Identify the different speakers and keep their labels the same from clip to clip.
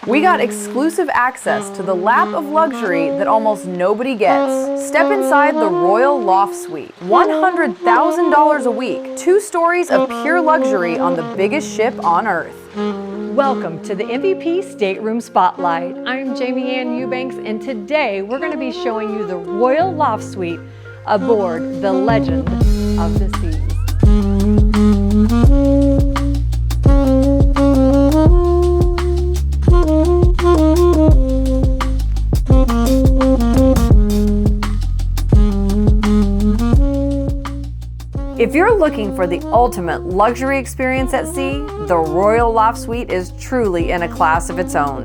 Speaker 1: We got exclusive access to the lap of luxury that almost nobody gets. Step inside the Royal Loft Suite. $100,000 a week. 2 stories of pure luxury on the biggest ship on Earth.
Speaker 2: Welcome to the MVP Stateroom Spotlight. I'm Jamie Ann Eubanks, and today we're going to be showing you the Royal Loft Suite aboard the Legend of the Seas.
Speaker 1: If you're looking for the ultimate luxury experience at sea, the Royal Loft Suite is truly in a class of its own.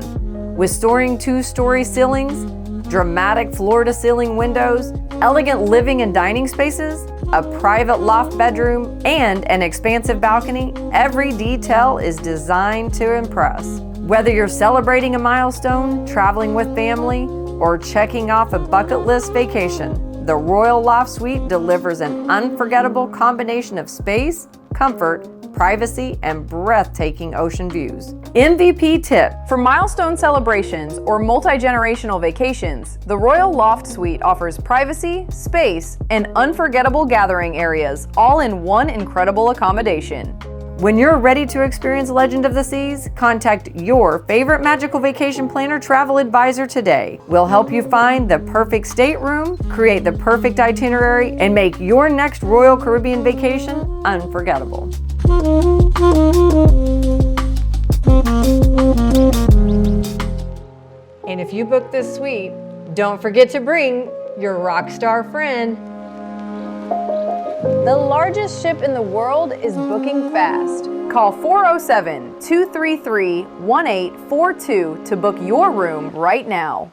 Speaker 1: With soaring 2-story ceilings, dramatic floor-to-ceiling windows, elegant living and dining spaces, a private loft bedroom, and an expansive balcony, every detail is designed to impress. Whether you're celebrating a milestone, traveling with family, or checking off a bucket list vacation, the Royal Loft Suite delivers an unforgettable combination of space, comfort, privacy, and breathtaking ocean views. MVP tip: for milestone celebrations or multi-generational vacations, the Royal Loft Suite offers privacy, space, and unforgettable gathering areas, all in one incredible accommodation. When you're ready to experience Legend of the Seas, contact your favorite magical vacation planner travel advisor today. We'll help you find the perfect stateroom, create the perfect itinerary, and make your next Royal Caribbean vacation unforgettable.
Speaker 2: And if you book this suite, don't forget to bring your rock star friend.
Speaker 1: The largest ship in the world is booking fast. Call 407-233-1842 to book your room right now.